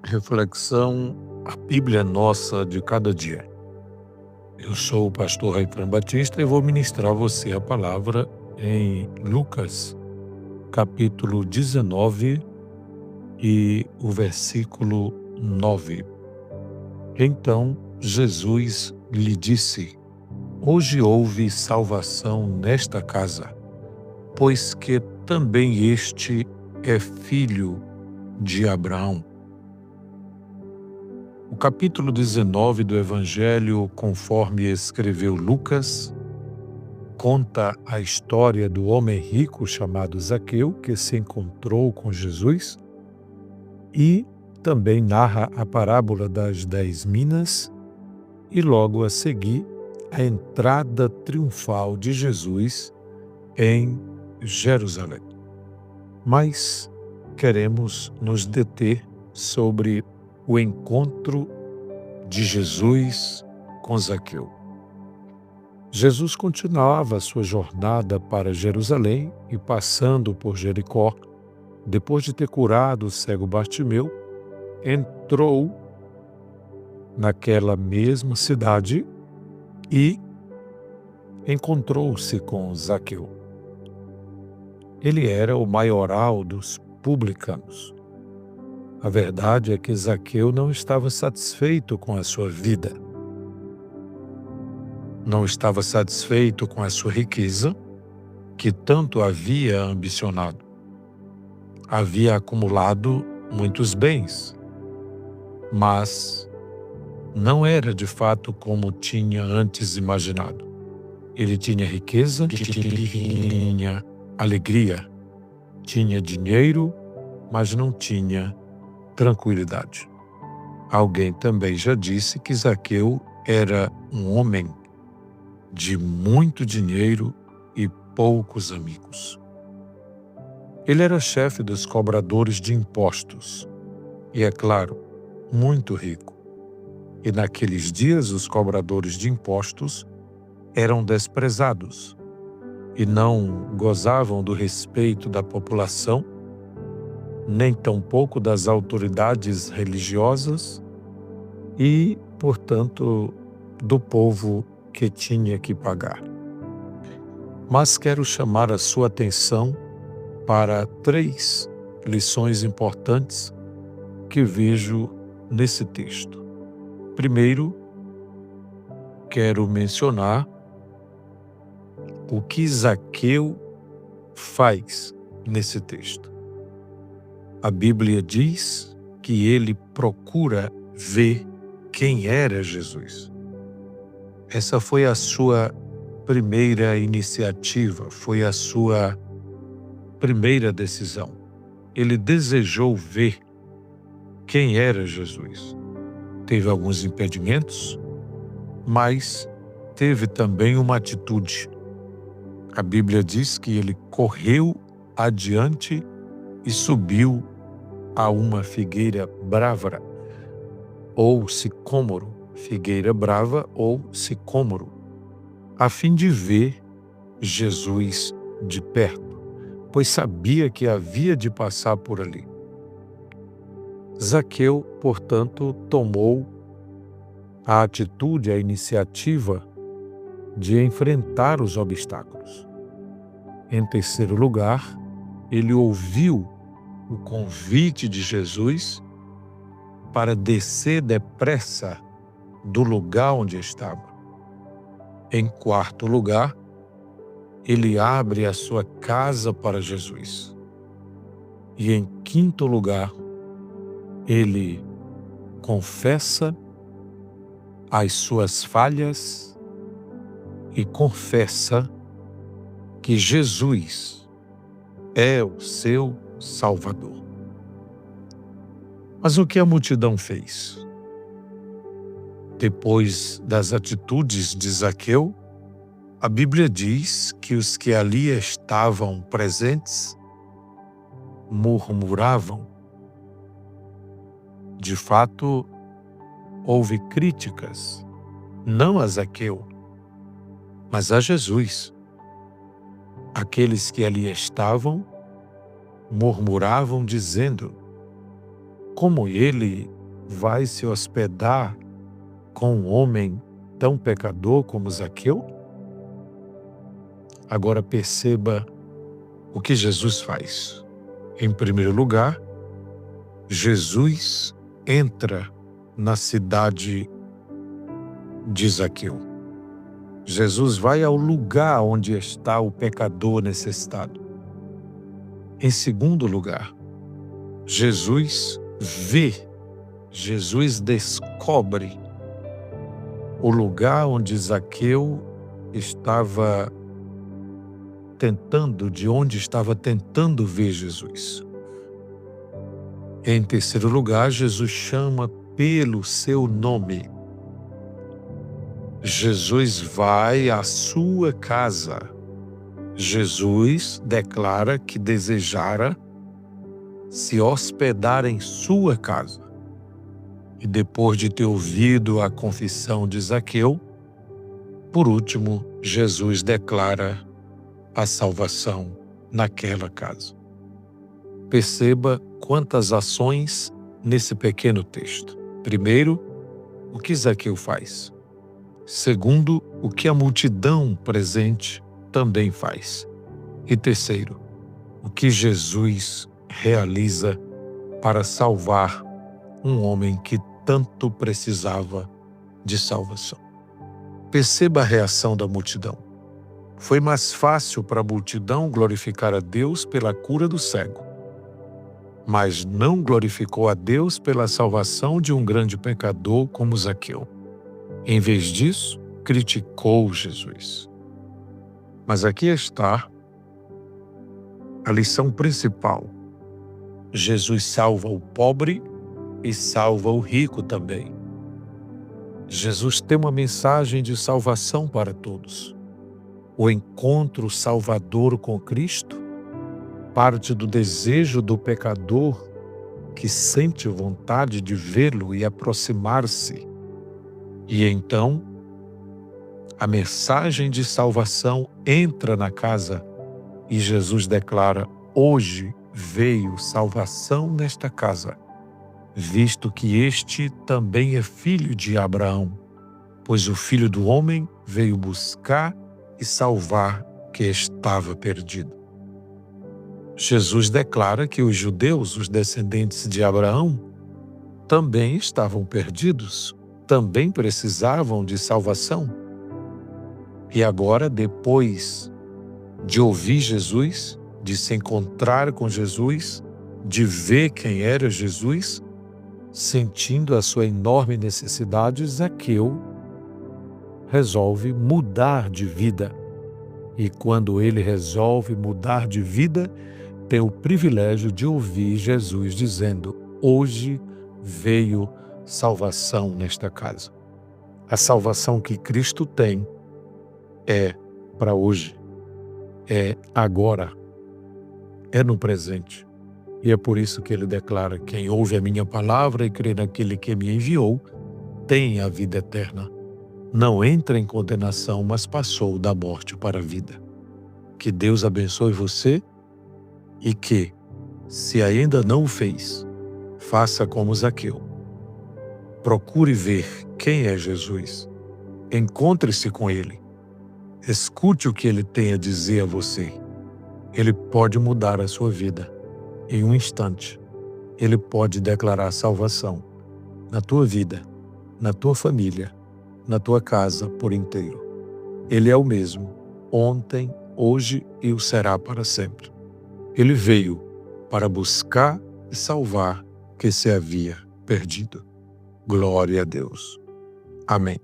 Reflexão, a Bíblia nossa de cada dia. Eu sou o pastor Raifran Batista e vou ministrar a você a palavra em Lucas, capítulo 19 e o versículo 9. Então Jesus lhe disse: Hoje houve salvação nesta casa, pois que também este é filho de Abraão. O capítulo 19 do Evangelho, conforme escreveu Lucas, conta a história do homem rico chamado Zaqueu, que se encontrou com Jesus, e também narra a parábola das 10 minas e logo a seguir a entrada triunfal de Jesus em Jerusalém. Mas queremos nos deter sobre o encontro de Jesus com Zaqueu. Jesus continuava a sua jornada para Jerusalém e, passando por Jericó, depois de ter curado o cego Bartimeu, entrou naquela mesma cidade e encontrou-se com Zaqueu. Ele era o maioral dos publicanos. A verdade é que Zaqueu não estava satisfeito com a sua vida. Não estava satisfeito com a sua riqueza, que tanto havia ambicionado. Havia acumulado muitos bens, mas não era de fato como tinha antes imaginado. Ele tinha riqueza, tinha alegria, tinha dinheiro, mas não tinha tranquilidade. Alguém também já disse que Zaqueu era um homem de muito dinheiro e poucos amigos. Ele era chefe dos cobradores de impostos e, é claro, muito rico. E naqueles dias os cobradores de impostos eram desprezados e não gozavam do respeito da população, nem tampouco das autoridades religiosas e, portanto, do povo que tinha que pagar. Mas quero chamar a sua atenção para 3 lições importantes que vejo nesse texto. Primeiro, quero mencionar o que Zaqueu faz nesse texto. A Bíblia diz que ele procura ver quem era Jesus. Essa foi a sua primeira iniciativa, foi a sua primeira decisão. Ele desejou ver quem era Jesus. Teve alguns impedimentos, mas teve também uma atitude. A Bíblia diz que ele correu adiante e subiu a uma figueira brava, ou sicômoro, figueira brava ou sicômoro, a fim de ver Jesus de perto, pois sabia que havia de passar por ali. Zaqueu, portanto, tomou a atitude, a iniciativa de enfrentar os obstáculos. Em terceiro lugar, ele ouviu o convite de Jesus para descer depressa do lugar onde estava. Em quarto lugar, ele abre a sua casa para Jesus. E em quinto lugar, ele confessa as suas falhas e confessa que Jesus é o seu Salvador. Mas o que a multidão fez? Depois das atitudes de Zaqueu, a Bíblia diz que os que ali estavam presentes murmuravam. De fato, houve críticas, não a Zaqueu, mas a Jesus. Aqueles que ali estavam murmuravam dizendo: como ele vai se hospedar com um homem tão pecador como Zaqueu? Agora perceba o que Jesus faz. Em primeiro lugar, Jesus entra na cidade de Zaqueu. Jesus vai ao lugar onde está o pecador necessitado. Em segundo lugar, Jesus vê, Jesus descobre o lugar onde Zaqueu estava tentando ver Jesus. Em terceiro lugar, Jesus chama pelo seu nome. Jesus vai à sua casa. Jesus declara que desejara se hospedar em sua casa. E depois de ter ouvido a confissão de Zaqueu, por último, Jesus declara a salvação naquela casa. Perceba quantas ações nesse pequeno texto. Primeiro, o que Zaqueu faz. Segundo, o que a multidão presente também faz. E terceiro, o que Jesus realiza para salvar um homem que tanto precisava de salvação. Perceba a reação da multidão. Foi mais fácil para a multidão glorificar a Deus pela cura do cego, mas não glorificou a Deus pela salvação de um grande pecador como Zaqueu. Em vez disso, criticou Jesus. Mas aqui está a lição principal. Jesus salva o pobre e salva o rico também. Jesus tem uma mensagem de salvação para todos. O encontro salvador com Cristo parte do desejo do pecador que sente vontade de vê-lo e aproximar-se. E então, a mensagem de salvação entra na casa e Jesus declara: hoje veio salvação nesta casa, visto que este também é filho de Abraão, pois o Filho do Homem veio buscar e salvar o que estava perdido. Jesus declara que os judeus, os descendentes de Abraão, também estavam perdidos, também precisavam de salvação. E agora, depois de ouvir Jesus, de se encontrar com Jesus, de ver quem era Jesus, sentindo a sua enorme necessidade, Zaqueu resolve mudar de vida. E quando ele resolve mudar de vida, tem o privilégio de ouvir Jesus dizendo: hoje veio salvação nesta casa. A salvação que Cristo tem é para hoje, é agora, é no presente. E é por isso que ele declara: quem ouve a minha palavra e crê naquele que me enviou, tem a vida eterna. Não entra em condenação, mas passou da morte para a vida. Que Deus abençoe você e que, se ainda não o fez, faça como Zaqueu. Procure ver quem é Jesus. Encontre-se com ele. Escute o que ele tem a dizer a você. Ele pode mudar a sua vida. Em um instante, ele pode declarar salvação na tua vida, na tua família, na tua casa por inteiro. Ele é o mesmo, ontem, hoje e o será para sempre. Ele veio para buscar e salvar o que se havia perdido. Glória a Deus. Amém.